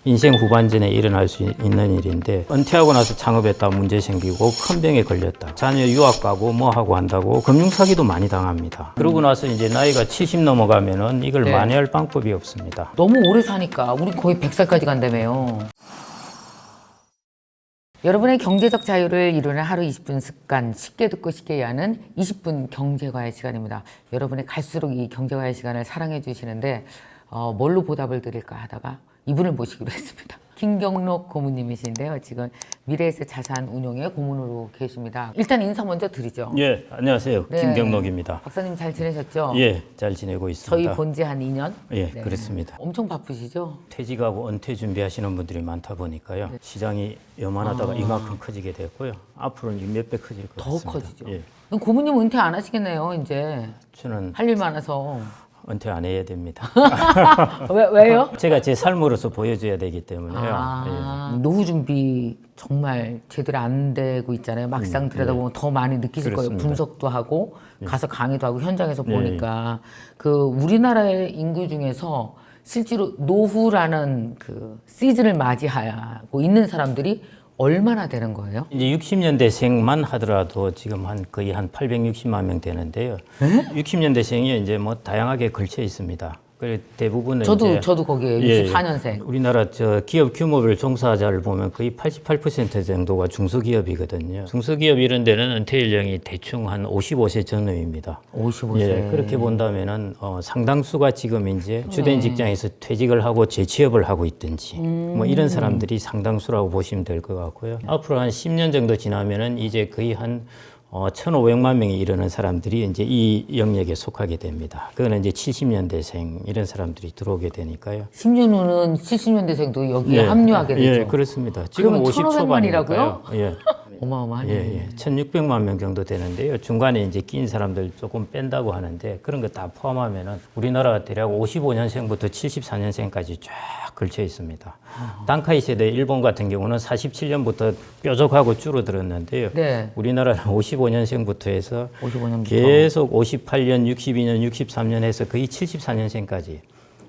인생 후반전에 일어날 수 있는 일인데 은퇴하고 나서 창업했다 문제 생기고 큰 병에 걸렸다. 자녀 유학 가고 뭐 하고 한다고 금융사기도 많이 당합니다. 그러고 나서 이제 나이가 70 넘어가면은 이걸 네. 만회할 방법이 없습니다. 너무 오래 사니까 우리 거의 100살까지 간다며요. 여러분의 경제적 자유를 이루는 하루 20분 습관, 쉽게 듣고 쉽게 이해하는 20분 경제과의 시간입니다. 여러분이 갈수록 이 경제과의 시간을 사랑해 주시는데 뭘로 보답을 드릴까 하다가 이분을 모시기로 했습니다. 김경록 고문님이신데요. 지금 미래에셋 자산 운용의 고문으로 계십니다. 일단 인사 먼저 드리죠. 예, 안녕하세요. 네. 김경록입니다. 박사님 잘 지내셨죠? 예, 잘 지내고 있습니다. 저희 본 지 한 2년? 예, 네. 그렇습니다. 엄청 바쁘시죠? 퇴직하고 은퇴 준비하시는 분들이 많다 보니까요. 시장이 요만하다가 이만큼 커지게 됐고요. 앞으로는 몇 배 커질 것 더 같습니다. 커지죠. 예, 그럼 고문님 은퇴 안 하시겠네요, 이제. 저는 할 일 많아서. 은퇴 안 해야 됩니다. 왜요? 제가 제 삶으로서 보여줘야 되기 때문에요. 노후 준비 정말 제대로 안 되고 있잖아요. 막상 들여다보면 더 많이 느끼실 그렇습니다. 거예요. 분석도 하고 가서 강의도 하고 현장에서 보니까 그 우리나라의 인구 중에서 실제로 노후라는 그 시즌을 맞이하고 있는 사람들이 얼마나 되는 거예요? 이제 60년대생만 하더라도 지금 거의 한 860만 명 되는데요. 60년대생이 이제 뭐 다양하게 걸쳐 있습니다. 그 대부분은 저도 거기에 예, 64년생. 우리나라 기업 규모별 종사자를 보면 거의 88% 정도가 중소기업이거든요. 중소기업 이런 데는 은퇴 연령이 대충 한 55세 전후입니다. 55세. 예, 그렇게 본다면은 상당수가 지금 이제 주된 직장에서 퇴직을 하고 재취업을 하고 있든지 뭐 이런 사람들이 상당수라고 보시면 될 것 같고요. 앞으로 한 10년 정도 지나면은 이제 거의 한 1,500만 명이 이르는 사람들이 이제 이 영역에 속하게 됩니다. 그거는 이제 70년대생 이런 사람들이 들어오게 되니까요. 10년 후는 70년대생도 여기에 합류하게 되죠. 예, 그렇습니다. 지금 그러면 50 초반이라고요? 1,500만이라고요? 예. 어마어마하네요. 예, 1,600만 명 정도 되는데요. 중간에 이제 낀 사람들 조금 뺀다고 하는데 그런 거 다 포함하면은 우리나라 대략 55년생부터 74년생까지 쫙 걸쳐 있습니다. 단카이 세대 일본 같은 경우는 47년부터 뾰족하고 줄어들었는데요. 네. 우리나라는 55년생부터 해서 55년부터. 계속 58년, 62년, 63년 해서 거의 74년생까지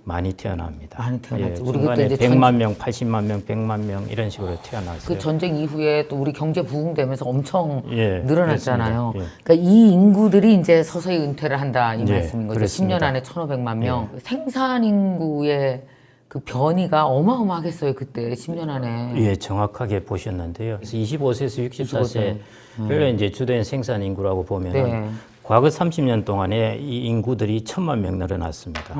많이 태어납니다. 많이 태어났죠. 우리 중간에 그때 이제 100만 명, 80만 명, 100만 명 이런 식으로 태어났어요. 그 전쟁 이후에 또 우리 경제 부흥되면서 엄청 예, 늘어났잖아요. 그렇습니다. 예. 그러니까 이 인구들이 이제 서서히 은퇴를 한다 이 예, 말씀인 거죠. 그렇습니다. 10년 안에 1,500만 명. 생산 인구의 그 변이가 어마어마하겠어요. 그때 10년 안에. 예, 정확하게 보셨는데요. 그래서 25세에서 64세를 이제 주된 생산 인구라고 보면 네. 과거 30년 동안에 이 인구들이 1,000만 명 늘어났습니다.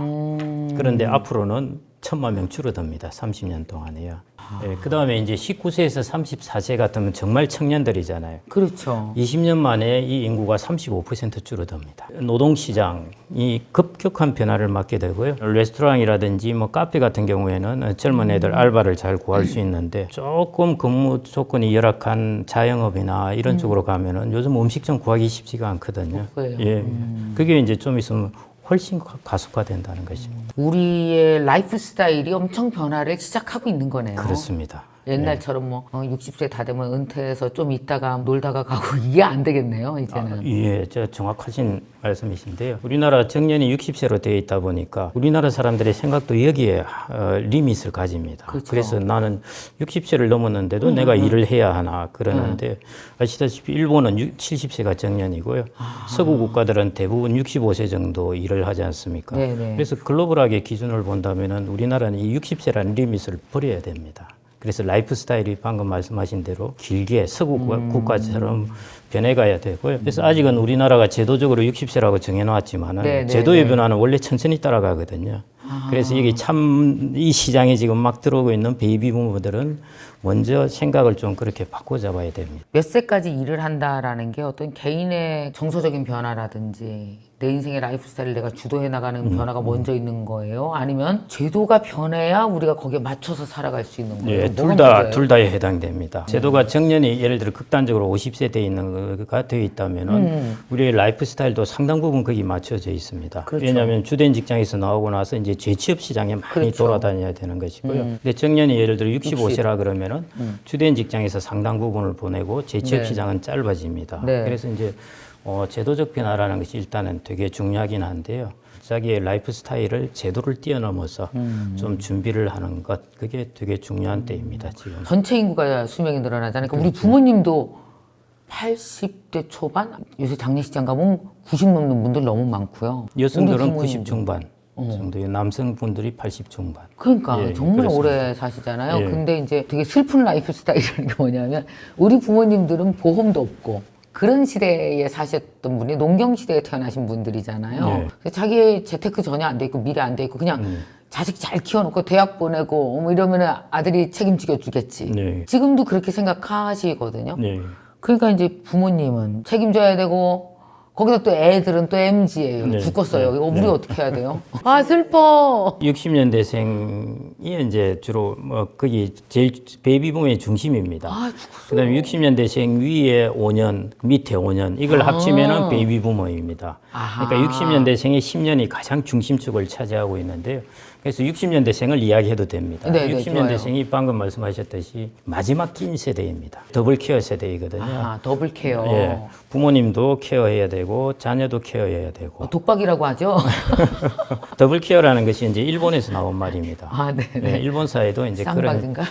그런데 앞으로는 1,000만 명 줄어듭니다. 30년 동안에요. 예, 그 다음에 이제 19세에서 34세 같으면 정말 청년들이잖아요. 그렇죠. 20년 만에 이 인구가 35% 줄어듭니다. 노동시장이 급격한 변화를 맞게 되고요. 레스토랑이라든지 뭐 카페 같은 경우에는 젊은 애들 알바를 잘 구할 수 있는데 조금 근무 조건이 열악한 자영업이나 이런 쪽으로 가면은 요즘 음식점 구하기 쉽지가 않거든요. 그래요. 예, 그게 이제 좀 있으면 훨씬 가속화된다는 것입니다. 우리의 라이프 스타일이 엄청 변화를 시작하고 있는 거네요. 그렇습니다. 옛날처럼 뭐 60세 다 되면 은퇴해서 좀 있다가 놀다가 가고 이게 안 되겠네요. 이제는. 예, 저 정확하신 말씀이신데요. 우리나라 정년이 60세로 되어 있다 보니까 우리나라 사람들의 생각도 여기에 리밋을 가집니다. 그렇죠. 그래서 나는 60세를 넘었는데도 내가 일을 해야 하나 그러는데 아시다시피 일본은 70세가 정년이고요. 서구 국가들은 대부분 65세 정도 일을 하지 않습니까? 네네. 그래서 글로벌하게 기준을 본다면은 우리나라는 이 60세라는 리밋을 버려야 됩니다. 그래서 라이프 스타일이 방금 말씀하신 대로 길게 서구 국가처럼 변해가야 되고요. 그래서 아직은 우리나라가 제도적으로 60세라고 정해놓았지만은 네, 제도의 네. 변화는 원래 천천히 따라가거든요. 그래서 이게 참 이 시장에 지금 막 들어오고 있는 베이비 부모들은 먼저 생각을 좀 그렇게 바꿔 잡아야 됩니다. 몇 세까지 일을 한다라는 게 어떤 개인의 정서적인 변화라든지 내 인생의 라이프 스타일을 내가 주도해 나가는 변화가 먼저 있는 거예요? 아니면 제도가 변해야 우리가 거기에 맞춰서 살아갈 수 있는 거예요? 예, 둘 다에 해당됩니다. 제도가 정년이 예를 들어 극단적으로 50세 돼 있는 거가 되어 있다면은 우리의 라이프 스타일도 상당 부분 거기 맞춰져 있습니다. 그렇죠. 왜냐하면 주된 직장에서 나오고 나서 이제 재취업 시장에 많이 그렇죠. 돌아다녀야 되는 것이고요. 근데 정년이 예를 들어 65세라 그러면은 주된 직장에서 상당 부분을 보내고 재취업 네. 시장은 짧아집니다. 네. 그래서 이제 제도적 변화라는 것이 일단은 되게 중요하긴 한데요. 자기의 라이프 스타일을 제도를 뛰어넘어서 좀 준비를 하는 것, 그게 되게 중요한 때입니다, 지금. 전체 인구가 수명이 늘어나잖아요. 그러니까 우리 부모님도 80대 초반? 요새 장례식장 가보면 90 넘는 분들 너무 많고요. 여성들은 우리 부모님도. 90 중반 정도의 남성분들이 80 중반. 그러니까 예, 정말 그렇습니다. 오래 사시잖아요. 예. 근데 이제 되게 슬픈 라이프 스타일이라는 게 뭐냐면 우리 부모님들은 보험도 없고 그런 시대에 사셨던 분이 농경 시대에 태어나신 분들이잖아요. 예. 그래서 자기 재테크 전혀 안 돼 있고 미래 안 돼 있고 그냥 자식 잘 키워놓고 대학 보내고 뭐 이러면 아들이 책임지겨 주겠지. 네. 지금도 그렇게 생각하시거든요. 네. 그러니까 이제 부모님은 책임져야 되고 거기다 또 애들은 또 MZ예요. 네. 죽었어요. 네. 이거 우리 네. 어떻게 해야 돼요? 아 슬퍼. 60년대생이 이제 주로 거기 제일 베이비붐의 중심입니다. 아 죽었어. 그다음에 60년대생 위에 5년, 밑에 5년 이걸 합치면은 베이비부머입니다. 아하. 그러니까 60년대생의 10년이 가장 중심축을 차지하고 있는데요. 그래서 60년대생을 이야기해도 됩니다. 네, 네, 60년대생이 방금 말씀하셨듯이 마지막 긴 세대입니다. 더블 케어 세대이거든요. 아 더블 케어. 예, 부모님도 케어해야 되고 자녀도 케어해야 되고 독박이라고 하죠. 더블 케어라는 것이 이제 일본에서 나온 말입니다. 아 네. 예, 일본 사회도 이제 쌍박인가?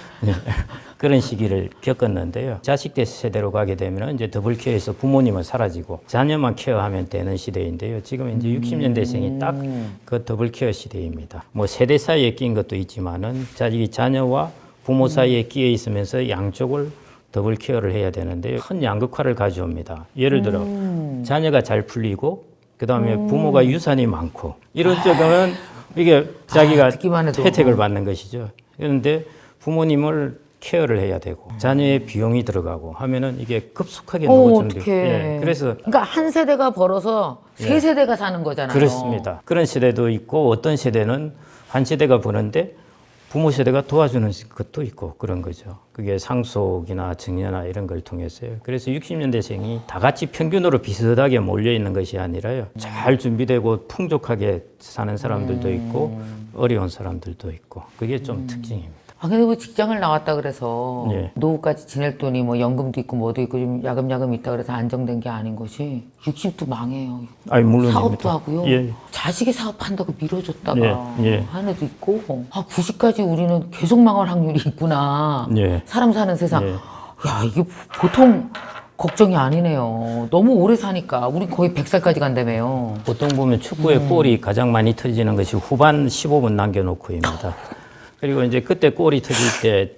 그런 시기를 겪었는데요. 자식 세대로 가게 되면 이제 더블 케어에서 부모님은 사라지고 자녀만 케어하면 되는 시대인데요. 지금 이제 60년대생이 딱 그 더블 케어 시대입니다. 뭐 세대 사이에 낀 것도 있지만은 자기 자녀와 부모 사이에 끼어 있으면서 양쪽을 더블 케어를 해야 되는데요. 큰 양극화를 가져옵니다. 예를 들어 자녀가 잘 풀리고 그다음에 부모가 유산이 많고 이런 쪽은 이게 자기가 듣기만 해도. 혜택을 받는 것이죠. 그런데 부모님을 케어를 해야 되고 자녀의 비용이 들어가고 하면은 이게 급속하게 높아지는데 어떡해. 그래서 그러니까 한 세대가 벌어서 세 세대가 사는 거잖아요. 그렇습니다. 그런 세대도 있고 어떤 세대는 한 세대가 버는데 부모 세대가 도와주는 것도 있고 그런 거죠. 그게 상속이나 증여나 이런 걸 통해서요. 그래서 60년대생이 다 같이 평균으로 비슷하게 몰려 있는 것이 아니라요. 잘 준비되고 풍족하게 사는 사람들도 있고 어려운 사람들도 있고 그게 좀 특징입니다. 아 근데 뭐 직장을 나왔다 그래서 예. 노후까지 지낼 돈이 뭐 연금도 있고 뭐도 있고 좀 야금야금 있다 그래서 안정된 게 아닌 것이 60도 망해요. 아니 물론입니다. 사업도 하고요. 예. 자식이 사업한다고 밀어줬다가 예, 예. 하는 애도 있고 아 90까지 우리는 계속 망할 확률이 있구나. 예. 사람 사는 세상. 예. 야 이게 보통 걱정이 아니네요. 너무 오래 사니까 우린 거의 100살까지 간다며요. 보통 보면 축구의 골이 가장 많이 터지는 것이 후반 15분 남겨놓고입니다. 그리고 이제 그때 골이 터질 때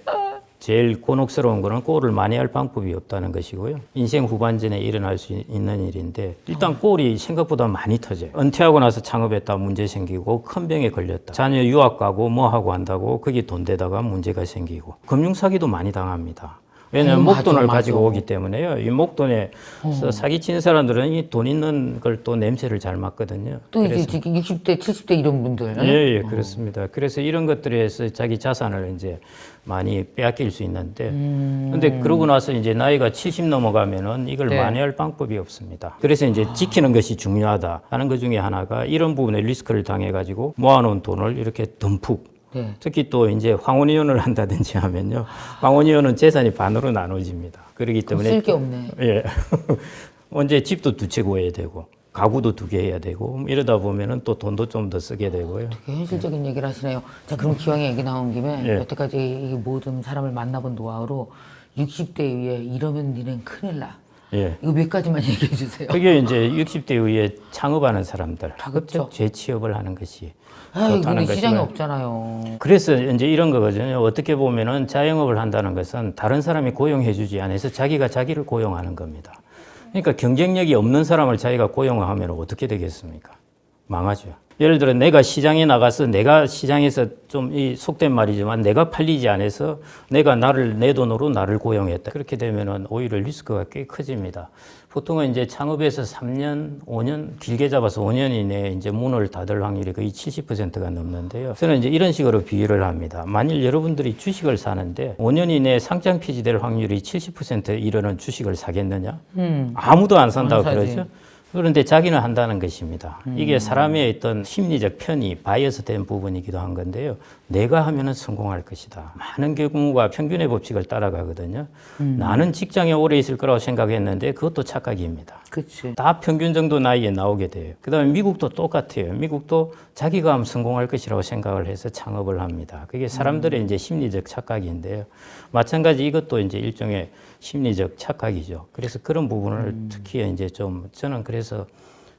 제일 곤혹스러운 거는 골을 많이 할 방법이 없다는 것이고요. 인생 후반전에 일어날 수 있는 일인데 일단 골이 생각보다 많이 터져요. 은퇴하고 나서 창업했다 문제 생기고 큰 병에 걸렸다. 자녀 유학 가고 뭐 하고 한다고 거기 돈 대다가 문제가 생기고 금융사기도 많이 당합니다. 왜냐하면 맞아, 목돈을 맞아. 가지고 오기 때문에요. 이 목돈에 사기치는 사람들은 이 돈 있는 걸 또 냄새를 잘 맡거든요. 또 이제 지금 60대, 70대 이런 분들. 예, 그렇습니다. 그래서 이런 것들에서 자기 자산을 이제 많이 빼앗길 수 있는데, 근데 그러고 나서 이제 나이가 70 넘어가면은 이걸 네. 만회할 방법이 없습니다. 그래서 이제 지키는 것이 중요하다 하는 것 중에 하나가 이런 부분에 리스크를 당해가지고 모아놓은 돈을 이렇게 듬뿍 네. 특히 또 이제 황혼이혼을 한다든지 하면요. 황혼이혼은 재산이 반으로 나눠집니다. 그렇기 때문에 쓸 게 없네. 예. 언제 집도 두 채 구해야 되고 가구도 2개 해야 되고 이러다 보면은 또 돈도 좀 더 쓰게 되고요. 되게 현실적인 얘기를 하시네요. 자, 그럼 기왕에 얘기 나온 김에 예. 여태까지 이 모든 사람을 만나본 노하우로 60대 위에 이러면 니는 큰일 나. 예. 이거 몇 가지만 얘기해 주세요. 그게 이제 60대 이후에 창업하는 사람들, 가급적. 재취업을 하는 것이 에이, 좋다는 근데 시장이 것이고요. 없잖아요. 그래서 이제 이런 거거든요. 어떻게 보면은 자영업을 한다는 것은 다른 사람이 고용해주지 않아서 자기가 자기를 고용하는 겁니다. 그러니까 경쟁력이 없는 사람을 자기가 고용하면 어떻게 되겠습니까? 망하죠. 예를 들어 내가 시장에 나가서 내가 시장에서 좀 이 속된 말이지만 내가 팔리지 않아서 내가 내 돈으로 나를 고용했다. 그렇게 되면은 오히려 리스크가 꽤 커집니다. 보통은 이제 창업에서 3년, 5년, 길게 잡아서 5년 이내에 이제 문을 닫을 확률이 거의 70%가 넘는데요. 저는 이제 이런 식으로 비유를 합니다. 만일 여러분들이 주식을 사는데 5년 이내에 상장 폐지될 확률이 70% 이르는 주식을 사겠느냐? 아무도 안 산다고 안 사지. 그러죠. 그런데 자기는 한다는 것입니다. 이게 사람의 어떤 심리적 편의, 바이어스 된 부분이기도 한 건데요. 내가 하면은 성공할 것이다. 많은 경우가 평균의 법칙을 따라가거든요. 나는 직장에 오래 있을 거라고 생각했는데 그것도 착각입니다. 그치. 다 평균 정도 나이에 나오게 돼요. 그 다음에 미국도 똑같아요. 미국도 자기가 하면 성공할 것이라고 생각을 해서 창업을 합니다. 그게 사람들의 이제 심리적 착각인데요. 마찬가지 이것도 이제 일종의 심리적 착각이죠. 그래서 그런 부분을 특히 이제 좀 저는 그래서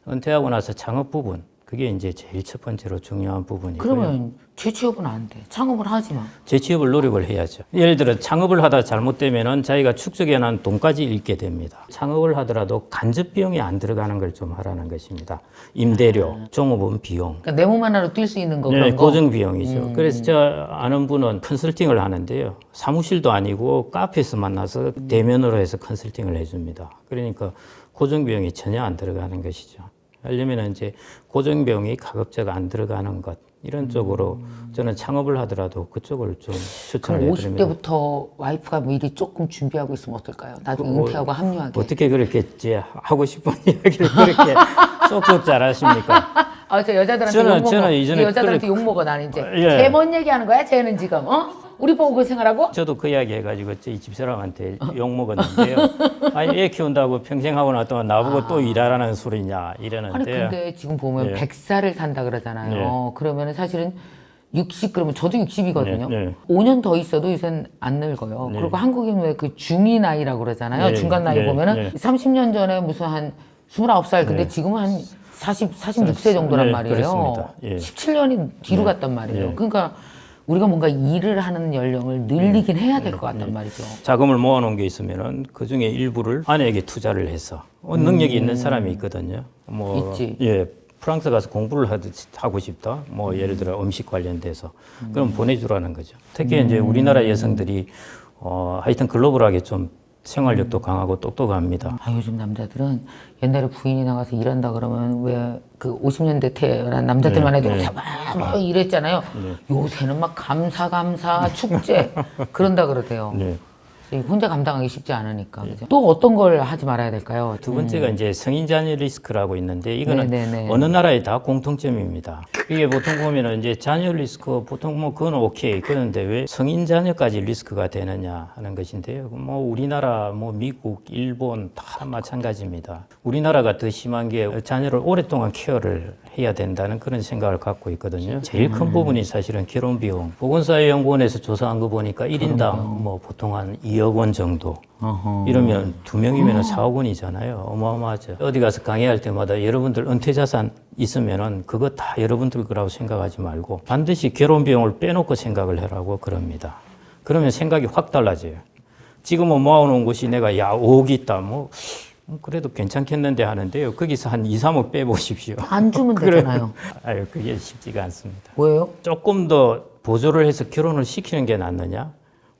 은퇴하고 나서 창업 부분 그게 이제 제일 첫 번째로 중요한 부분이고요. 그러면 재취업은 안 돼. 창업을 하지 마. 재취업을 노력을 해야죠. 예를 들어 창업을 하다 잘못되면은 자기가 축적해놓은 돈까지 잃게 됩니다. 창업을 하더라도 간접 비용이 안 들어가는 걸 좀 하라는 것입니다. 임대료, 종업원 비용. 그러니까 내 몸 하나로 뛸 수 있는 거 그런 거. 고정 비용이죠. 그래서 저 아는 분은 컨설팅을 하는데요. 사무실도 아니고 카페에서 만나서 대면으로 해서 컨설팅을 해줍니다. 그러니까 고정 비용이 전혀 안 들어가는 것이죠. 하려면 이제 고정 비용이 가급적 안 들어가는 것 이런 쪽으로 저는 창업을 하더라도 그쪽을 좀 추천을 그럼 해드립니다. 50대부터 와이프가 미리 조금 준비하고 있으면 어떨까요? 나중에 은퇴하고 합류하게. 어떻게 그렇게 이제 하고 싶은 이야기를 그렇게 쏙쏙 잘하십니까? 아, 저 여자들한테 저는- 욕먹어. 저는 이전에 여자들한테 욕먹어, 나는 이제. 예. 쟤 뭔 얘기하는 거야, 쟤는 지금, 어? 우리 보고 그 생활하고? 저도 그 이야기 해가지고 저희 집사람한테 욕 먹었는데요. 아니 애 키운다고 평생 하고 나더니 나보고 또 일하라는 소리냐 아니, 이러는데. 근데 지금 보면 예. 100살을 산다 그러잖아요. 그러면은 사실은 60, 그러면 저도 60이거든요. 네, 네. 5년 더 있어도 요새는 안 늙어요. 그리고 한국인 왜 그 중위 나이라고 그러잖아요. 네, 중간 나이 네, 보면은 네. 30년 전에 무슨 한 29살, 근데 지금은 한 46세 정도란 네, 말이에요. 그렇습니다. 예. 17년이 뒤로 갔단 말이에요. 네. 그러니까 우리가 뭔가 일을 하는 연령을 늘리긴 해야 될 것 같단 말이죠. 자금을 모아놓은 게 있으면은 그 중에 일부를 아내에게 투자를 해서 능력이 있는 사람이 있거든요. 뭐 있지. 예, 프랑스 가서 공부를 하고 싶다. 뭐 예를 들어 음식 관련돼서 그럼 보내주라는 거죠. 특히 이제 우리나라 여성들이 하여튼 글로벌하게 좀 생활력도 강하고 똑똑합니다. 아, 요즘 남자들은 옛날에 부인이 나가서 일한다 그러면 왜 그 50년대 태어난 남자들만 해도 막 이랬잖아요. 요새는 막 감사 축제 그런다 그러대요. 네. 혼자 감당하기 쉽지 않으니까. 그죠? 또 어떤 걸 하지 말아야 될까요? 두 번째가 이제 성인 자녀 리스크라고 있는데 이거는 네네네. 어느 나라에 다 공통점입니다. 이게 보통 보면은 이제 자녀 리스크 보통 뭐 그건 오케이 그런데 왜 성인 자녀까지 리스크가 되느냐 하는 것인데요. 뭐 우리나라, 뭐 미국, 일본 다 마찬가지입니다. 우리나라가 더 심한 게 자녀를 오랫동안 케어를 해야 된다는 그런 생각을 갖고 있거든요. 제일 큰 부분이 사실은 결혼 비용. 보건사회연구원에서 조사한 거 보니까 1인당 뭐 보통 한 2억 원 정도. 이러면 두 명이면 4억 원이잖아요. 어마어마하죠. 어디 가서 강의할 때마다 여러분들 은퇴 자산 있으면은 그거 다 여러분들 거라고 생각하지 말고 반드시 결혼 비용을 빼놓고 생각을 해라고 그럽니다. 그러면 생각이 확 달라져요. 지금은 모아놓은 곳이 내가 5억 있다. 뭐 그래도 괜찮겠는데 하는데요. 거기서 한 2, 3억 빼보십시오. 안 주면 되잖아요. 아유, 그게 쉽지가 않습니다. 뭐예요? 조금 더 보조를 해서 결혼을 시키는 게 낫느냐?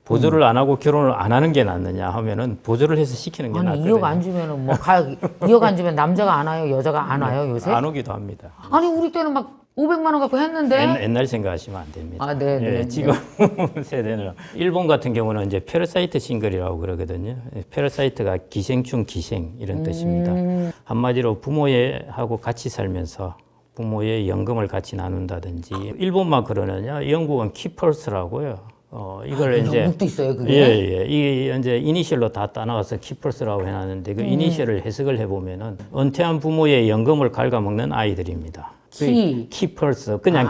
보조를 안 하고 결혼을 안 하는 게 낫느냐 하면은 보조를 해서 시키는 게 아니, 낫거든요. 2억 안 주면은 뭐 2억 안 주면 남자가 안 와요? 여자가 안 와요, 요새? 안 오기도 합니다. 아니, 우리 때는 막 500만 원 갖고 했는데. 옛날 생각하시면 안 됩니다. 아, 네, 네. 지금 세대는 일본 같은 경우는 이제 페러사이트 싱글이라고 그러거든요. 페러사이트가 기생충 기생 이런 뜻입니다. 한마디로 부모하고 같이 살면서 부모의 연금을 같이 나눈다든지 일본만 그러느냐? 영국은 키퍼스라고요. 이걸 이제 영국도 있어요, 그게? 예. 이게 이제 이니셜로 다 따나와서 키퍼스라고 해놨는데 그 이니셜을 해석을 해보면은 은퇴한 부모의 연금을 갉아먹는 아이들입니다. 키퍼스 그냥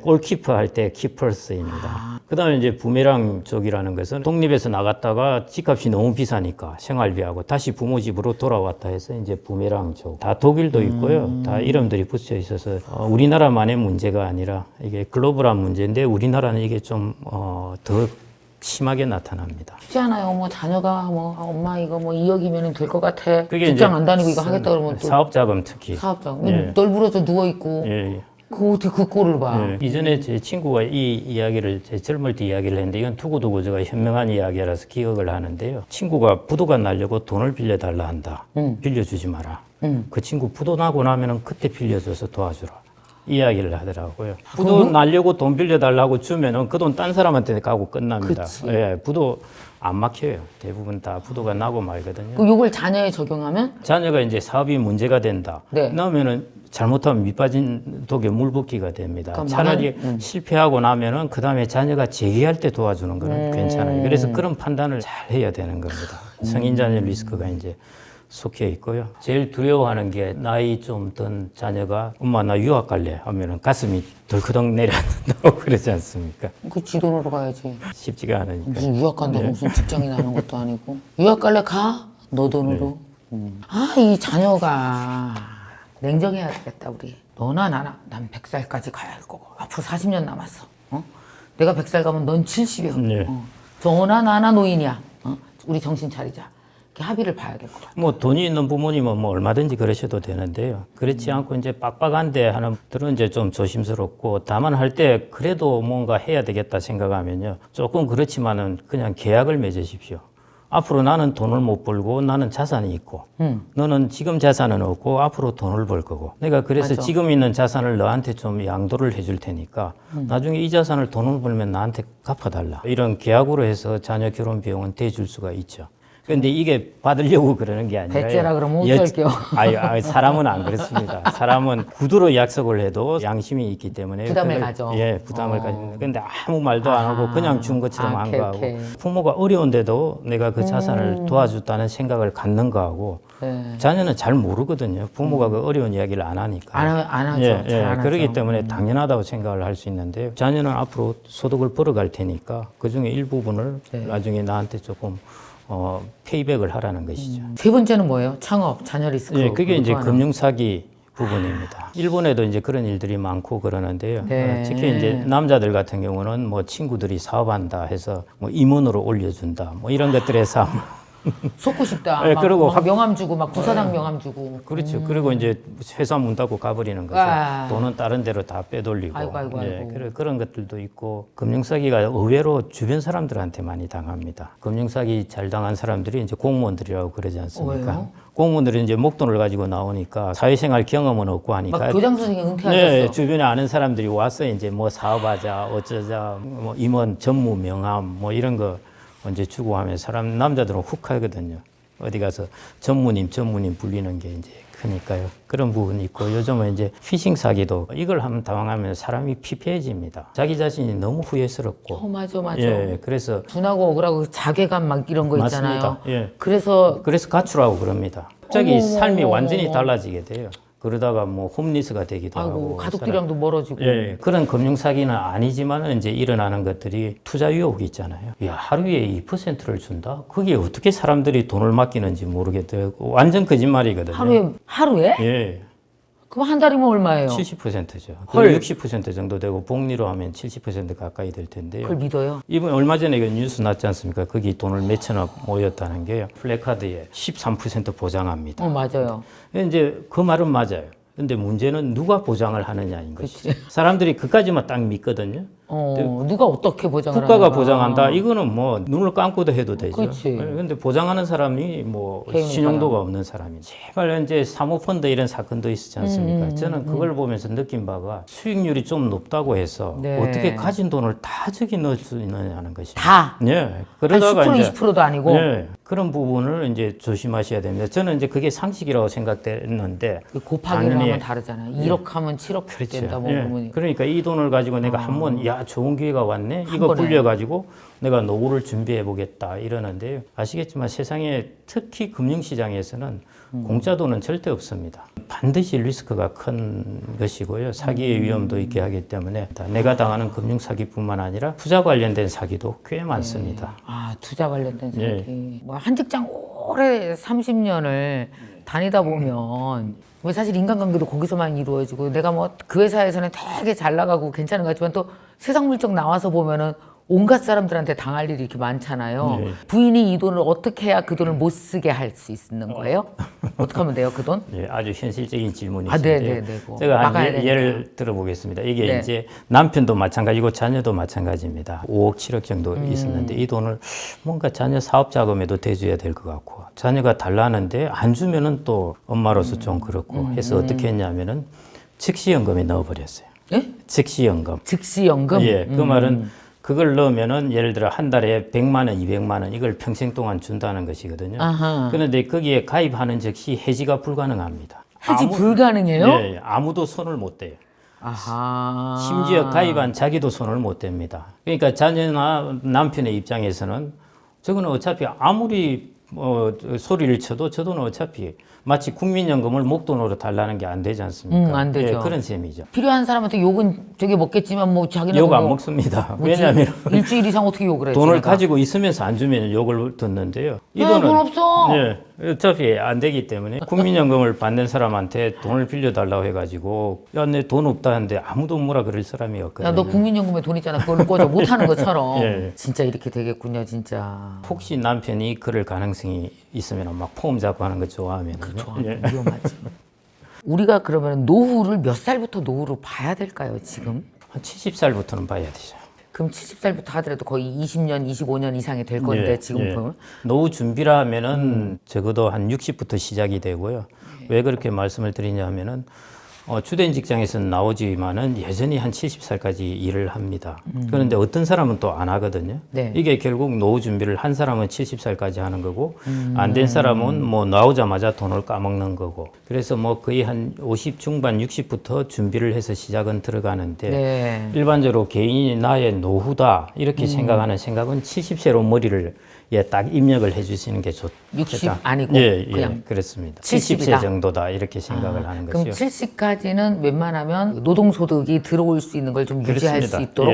골키퍼 할 때 키퍼스입니다. 그다음에 이제 부메랑 쪽이라는 것은 독립해서 나갔다가 집값이 너무 비싸니까 생활비하고 다시 부모 집으로 돌아왔다 해서 이제 부메랑 쪽 다 독일도 있고요. 다 이름들이 붙여 있어서 우리나라만의 문제가 아니라 이게 글로벌한 문제인데 우리나라는 이게 좀 더 심하게 나타납니다. 쉽지 않아요. 뭐 자녀가 뭐 엄마 이거 뭐 2억이면 될 것 같아. 그게 직장 이제 안 다니고 이거 하겠다 그러면 또 사업 자금 특히 사업자. 예. 널브러져 누워 있고. 예. 그 어떻게 그 꼴을 봐. 예. 이전에 제 친구가 이 이야기를 제 젊을 때 이야기를 했는데 이건 두고두고 제가 현명한 이야기라서 기억을 하는데요. 친구가 부도가 나려고 돈을 빌려달라 한다. 빌려주지 마라. 그 친구 부도 나고 나면은 그때 빌려줘서 도와주라. 이야기를 하더라고요. 부도 날려고 돈 빌려달라고 주면은 그 돈 딴 사람한테 가고 끝납니다. 그치. 예, 부도 안 막혀요. 대부분 다 부도가 나고 말거든요. 그 요걸 자녀에 적용하면 자녀가 이제 사업이 문제가 된다. 네. 나오면은 잘못하면 밑빠진 독에 물 붓기가 됩니다. 그러니까 차라리 실패하고 나면은 그 다음에 자녀가 재기할 때 도와주는 거는 괜찮아요. 그래서 그런 판단을 잘 해야 되는 겁니다. 성인 자녀 리스크가 이제 속해 있고요. 제일 두려워하는 게 나이 좀 든 자녀가 엄마 나 유학 갈래 하면은 가슴이 덜커덩 내려앉는다고 그러지 않습니까? 그 지돈으로 가야지. 쉽지가 않으니까. 무슨 유학 간다고 무슨 직장이 나는 것도 아니고. 유학 갈래 가? 너 돈으로. 아, 이 자녀가 냉정해야 되겠다 우리. 너나 나나 난 100살까지 가야 할 거고 앞으로 40년 남았어. 어? 내가 100살 가면 넌 70이야. 네. 너나 나나 노인이야. 어? 우리 정신 차리자. 이렇게 합의를 봐야겠다. 뭐 돈이 있는 부모님은 뭐 얼마든지 그러셔도 되는데요. 그렇지 않고 이제 빡빡한데 하는 분들은 이제 좀 조심스럽고 다만 할 때 그래도 뭔가 해야 되겠다 생각하면요. 조금 그렇지만은 그냥 계약을 맺으십시오. 앞으로 나는 돈을 못 벌고 나는 자산이 있고 너는 지금 자산은 없고 앞으로 돈을 벌 거고 내가 그래서 맞아. 지금 있는 자산을 너한테 좀 양도를 해줄 테니까 나중에 이 자산을 돈을 벌면 나한테 갚아달라. 이런 계약으로 해서 자녀 결혼 비용은 대줄 수가 있죠. 근데 이게 받으려고 그러는 게 아니라 배째라 그러면 어쩔게요. 사람은 안 그렇습니다. 사람은 구두로 약속을 해도 양심이 있기 때문에 부담을 그걸- 가져. 예, 부담을 가지는. 근데 아무 말도 안 하고 그냥 준 것처럼 안 오케이, 가고 오케이. 부모가 어려운데도 내가 그 자산을 도와줬다는 생각을 갖는 거하고 네. 자녀는 잘 모르거든요. 부모가 그 어려운 이야기를 안 하니까. 안 하죠. 예, 잘 안 그렇기 하죠. 때문에 당연하다고 생각을 할 수 있는데요. 자녀는 앞으로 소득을 벌어갈 테니까 그중에 일부분을 네. 나중에 나한테 조금 페이백을 하라는 것이죠. 세 번째는 뭐예요? 창업, 자녀 리스크. 예, 그게 이제 또 하나. 금융사기 부분입니다. 일본에도 이제 그런 일들이 많고 그러는데요. 네. 특히 이제 남자들 같은 경우는 뭐 친구들이 사업한다 해서 뭐 임원으로 올려준다 뭐 이런 것들에 서 속고 싶다. 예, 막, 그리고 막 명함 주고 막 부사장 명함 주고. 그렇죠. 그리고 이제 회사 문 닫고 가버리는 거죠. 아. 돈은 다른 데로 다 빼돌리고. 아이고. 그런 것들도 있고 금융사기가 의외로 주변 사람들한테 많이 당합니다. 금융사기 잘 당한 사람들이 이제 공무원들이라고 그러지 않습니까? 왜요? 공무원들이 이제 목돈을 가지고 나오니까 사회생활 경험은 없고 하니까 막 교장 선생님 은퇴하셨어. 네, 주변에 아는 사람들이 와서 이제 뭐 사업하자, 어쩌자, 뭐 임원 전무 명함 뭐 이런 거 이제 주고 하면 남자들은 훅 하거든요. 어디 가서 전무님 불리는 게 이제 크니까요. 그런 부분이 있고 요즘은 이제 피싱 사기도 이걸 하면 당황하면 사람이 피폐해집니다. 자기 자신이 너무 후회스럽고. 맞아. 예, 그래서 분하고 억울하고 자괴감 막 이런 거 있잖아요. 맞습니다. 예. 그래서 그래서 가출하고 그럽니다. 갑자기 어머, 삶이 어머, 완전히 어머. 달라지게 돼요. 그러다가 뭐 홈리스가 되기도 아이고 하고. 가족들이랑도 멀어지고. 예, 그런 금융 사기는 아니지만 이제 일어나는 것들이 투자 유혹이 있잖아요. 야, 하루에 2%를 준다? 그게 어떻게 사람들이 돈을 맡기는지 모르겠더라고. 완전 거짓말이거든요. 하루에? 예, 그럼 한 달이면 얼마예요? 70%죠. 헐. 60% 정도 되고 복리로 하면 70% 가까이 될 텐데요. 그걸 믿어요? 이번 얼마 전에 그 뉴스 났지 않습니까? 거기 돈을 몇천억 모였다는 게요. 플래카드에 13% 보장합니다. 맞아요. 이제 그 말은 맞아요. 근데 문제는 누가 보장을 하느냐인 것이죠. 사람들이 그까지만 딱 믿거든요. 누가 어떻게 보장을 국가가 하는가. 보장한다. 이거는 뭐 눈을 감고도 해도 되죠. 그렇지. 근데 보장하는 사람이 뭐 개인이잖아. 신용도가 없는 사람이 제발 이제 사모펀드 이런 사건도 있었지 않습니까? 저는 그걸 보면서 느낀 바가 수익률이 좀 높다고 해서 네. 어떻게 가진 돈을 다 저기 넣을 수 있느냐는 것입니다. 다? 예. 그러다가 그러다가 10% 이제 20%도 아니고 예, 그런 부분을 이제 조심하셔야 됩니다. 저는 이제 그게 상식이라고 생각됐는데 곱하기를 당연히 하면 다르잖아요. 1억 하면 7억 된다 뭐 예. 그러면 그러니까 이 돈을 가지고 내가 한번 야 좋은 기회가 왔네 이거 번에. 불려가지고 내가 노후를 준비해 보겠다 이러는데요. 아시겠지만 세상에 특히 금융시장에서는 공짜 돈은 절대 없습니다. 반드시 리스크가 큰 것이고요. 사기의 위험도 있게 하기 때문에 내가 당하는 금융사기뿐만 아니라 투자 관련된 사기도 꽤 많습니다. 투자 관련된 사기. 예. 뭐 한 직장 오래 30년을 다니다 보면 왜 사실 인간관계도 거기서만 이루어지고 내가 뭐 그 회사에서는 되게 잘 나가고 괜찮은 것 같지만 또 세상 물정 나와서 보면은 온갖 사람들한테 당할 일이 이렇게 많잖아요. 네. 부인이 이 돈을 어떻게 해야 그 돈을 못 쓰게 할 수 있는 거예요? 어떻게 하면 돼요, 그 돈? 예, 아주 현실적인 질문이신데요. 네네네. 제가 한 막아야 예를 들어보겠습니다. 이게 네. 이제 남편도 마찬가지고 자녀도 마찬가지입니다. 5억, 7억 정도 있었는데 이 돈을 뭔가 자녀 사업 자금에도 대줘야 될 것 같고 자녀가 달라는데 안 주면은 또 엄마로서 좀 그렇고 해서 어떻게 했냐면은 즉시연금에 넣어버렸어요. 예? 즉시연금. 즉시연금? 예, 그 말은 그걸 넣으면은 예를 들어 한 달에 100만 원, 200만 원 이걸 평생 동안 준다는 것이거든요. 아하. 그런데 거기에 가입하는 즉시 해지가 불가능합니다. 해지 불가능해요? 예, 아무도 손을 못 대요. 아하. 심지어 가입한 자기도 손을 못 댑니다. 그러니까 자녀나 남편의 입장에서는 저거는 어차피 아무리 소리를 쳐도 저도는 어차피 마치 국민연금을 목돈으로 달라는 게 안 되지 않습니까? 안 되죠. 예, 그런 셈이죠. 필요한 사람한테 욕은 저기 먹겠지만 뭐 자기는 욕 안 뭐 먹습니다. 뭐지? 왜냐하면 일주일 이상 어떻게 욕을 해? 돈을 지네가? 가지고 있으면서 안 주면 욕을 듣는데요. 이 돈 없어. 예, 어차피 안 되기 때문에 국민연금을 받는 사람한테 돈을 빌려달라고 해가지고 야, 내 돈 없다 하는데 아무도 뭐라 그럴 사람이 없거든요. 야, 너 국민연금에 돈 있잖아. 그걸로 꺼져. 못하는 것처럼. 예. 진짜 이렇게 되겠군요, 진짜. 혹시 남편이 그럴 가능성이 있으면 막 폼 잡고 하는 거 좋아하면 위험하지. 우리가 그러면 노후를 몇 살부터 노후로 봐야 될까요, 지금? 한 70살부터는 봐야 되죠. 그럼 70살부터 하더라도 거의 20년, 25년 이상이 될 건데, 지금 보면. 노후 준비라 하면은 적어도 한 60부터 시작이 되고요. 왜 그렇게 말씀을 드리냐 하면은 주된 직장에서는 나오지만은 여전히 한 70살까지 일을 합니다. 그런데 어떤 사람은 또 안 하거든요. 네. 이게 결국 노후 준비를 한 사람은 70살까지 하는 거고 안 된 사람은 뭐 나오자마자 돈을 까먹는 거고. 그래서 뭐 거의 한 50 중반 60부터 준비를 해서 시작은 들어가는데 네. 일반적으로 개인이 나의 노후다 이렇게 생각하는 생각은 70세로 머리를 딱 입력을 해주시는 게 좋다. 60 아니고 그냥 그렇습니다. 70 70세 이다. 정도다 이렇게 생각을 하는 그럼 것이요. 70까지는 웬만하면 노동소득이 들어올 수 있는 걸 좀 유지할 수 그렇습니다. 있도록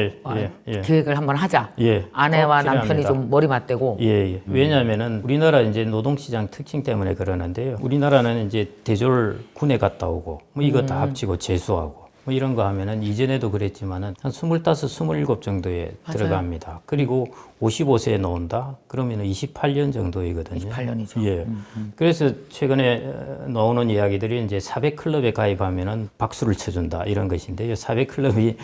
예. 계획을 한번 하자. 예, 아내와 꼭 남편이 필요합니다. 좀 머리 맞대고. 예. 왜냐하면은 우리나라 이제 노동시장 특징 때문에 그러는데요. 우리나라는 이제 대졸 군에 갔다 오고 뭐 이거 다 합치고 재수하고 뭐 이런 거 하면은 이전에도 그랬지만은 한 25, 27 정도에 맞아요. 들어갑니다. 그리고 55세에 나온다? 그러면은 28년 정도이거든요. 28년이죠. 예. 그래서 최근에 나오는 이야기들이 이제 400클럽에 가입하면은 박수를 쳐준다 이런 것인데요. 400클럽이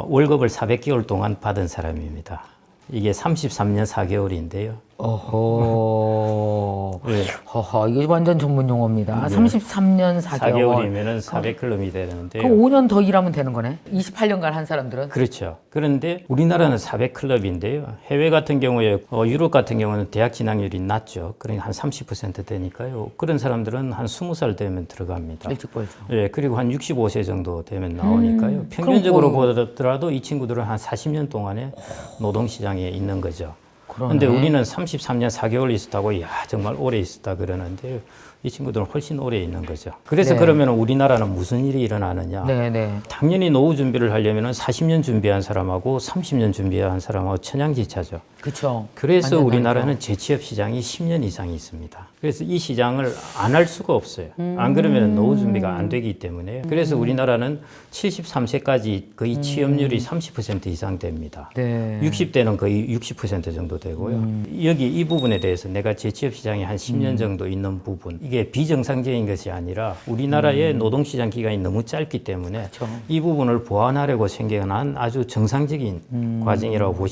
월급을 400개월 동안 받은 사람입니다. 이게 33년 4개월인데요. 어허. 예. 허허, 이게 완전 전문 용어입니다. 33년 4개월. 4개월이면은 400클럽이 되는데요. 그럼 5년 더 일하면 되는 거네? 28년간 한 사람들은? 그렇죠. 그런데 우리나라는 400클럽인데요. 해외 같은 경우에 유럽 같은 경우는 대학 진학률이 낮죠. 그러니까 한 30% 되니까요. 그런 사람들은 한 20살 되면 들어갑니다. 일찍 벌죠. 예, 그리고 한 65세 정도 되면 나오니까요. 평균적으로 보더라도 이 친구들은 한 40년 동안에 노동시장에 있는 거죠. 그런데 우리는 33년 4개월 있었다고 야 정말 오래 있었다 그러는데요. 이 친구들은 훨씬 오래 있는 거죠. 그래서 네. 그러면 우리나라는 무슨 일이 일어나느냐? 네네. 당연히 노후 준비를 하려면 40년 준비한 사람하고 30년 준비한 사람하고 천양지차죠. 그쵸. 그래서 완전 우리나라는 재취업 시장이 10년 이상이 있습니다. 그래서 이 시장을 안 할 수가 없어요. 안 그러면 노후 준비가 안 되기 때문에. 그래서 우리나라는 73세까지 거의 취업률이 30% 이상 됩니다. 네. 60대는 거의 60% 정도 되고요. 여기 이 부분에 대해서 내가 재취업 시장이 한 10년 정도 있는 부분, 이게 비정상적인 것이 아니라 우리나라의 노동시장 기간이 너무 짧기 때문에 그쵸. 이 부분을 보완하려고 생겨난 아주 정상적인 과정이라고 보시면